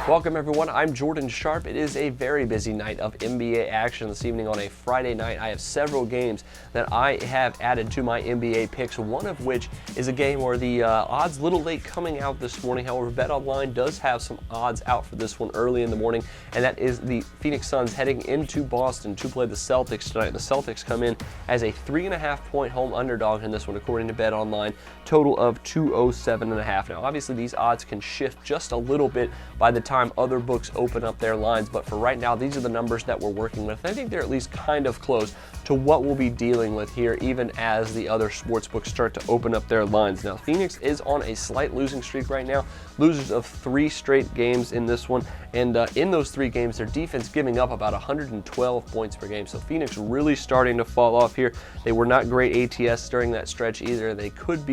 Welcome everyone, I'm Jordan Sharp. It is a very busy night of NBA action this evening on a Friday night. I have several games that I have added to my NBA picks, one of which is a game where the odds a little late coming out this morning. However, BetOnline does have some odds out for this one early in the morning, and that is the Phoenix Suns heading into Boston to play the Celtics tonight. The Celtics come in as a 3.5-point home underdog in this one, according to BetOnline, total of 207.5. Now, obviously, these odds can shift just a little bit by the time other books open up their lines, but for right now, these are the numbers that we're working with. I think they're at least kind of close to what we'll be dealing with here, even as the other sports books start to open up their lines. Now, Phoenix is on a slight losing streak right now, losers of 3 straight games in this one, and in those 3 games, their defense giving up about 112 points per game. So Phoenix really starting to fall off here. They were not great ATS during that stretch either. They could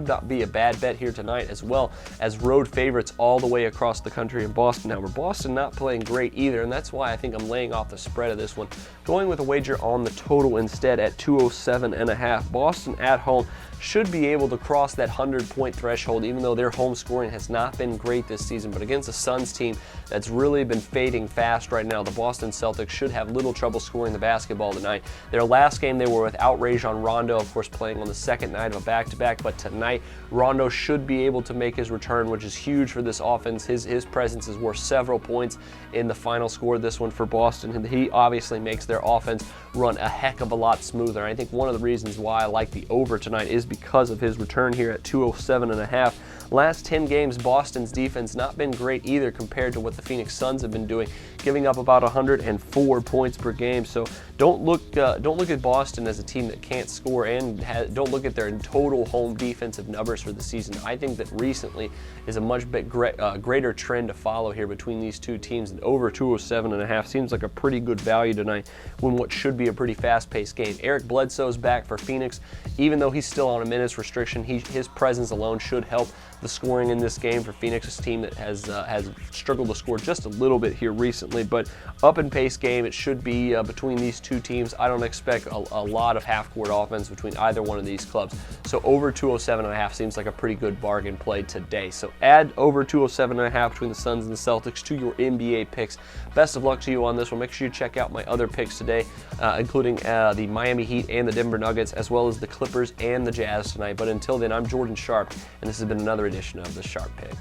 not be a bad bet here tonight, as well as road favorites all the way across the country in Boston. Now, Boston not playing great either, and that's why I think I'm laying off the spread of this one, going with a wager on the total instead at 207.5. Boston at home should be able to cross that 100-point threshold, even though their home scoring has not been great this season. But against a Suns team that's really been fading fast right now, the Boston Celtics should have little trouble scoring the basketball tonight. Their last game, they were without Rajon Rondo, of course, playing on the second night of a back-to-back. But tonight, Rondo should be able to make his return, which is huge for this offense. His presence is worth several points in the final score of this one for Boston, and he obviously makes their offense run a heck of a lot smoother. And I think one of the reasons why I like the over tonight is because of his return here at 207.5. Last 10 games, Boston's defense not been great either compared to what the Phoenix Suns have been doing, giving up about 104 points per game. So don't look at Boston as a team that can't score, and don't look at their total home defensive numbers for the season. I think that recently is a much greater trend to follow here between these two teams, and over 207.5 seems like a pretty good value tonight when what should be a pretty fast-paced game. Eric Bledsoe's back for Phoenix. Even though he's still on a minutes restriction, his presence alone should help the scoring in this game for Phoenix's team that has struggled to score just a little bit here recently. But up and pace game, it should be between these two teams. I don't expect a lot of half-court offense between either one of these clubs. So over 207.5 seems like a pretty good bargain play today. So add over 207.5 between the Suns and the Celtics to your NBA picks. Best of luck to you on this one. Make sure you check out my other picks today, including the Miami Heat and the Denver Nuggets, as well as the Clippers and the Jazz tonight. But until then, I'm Jordan Sharp, and this has been another edition of the Sharp Pick.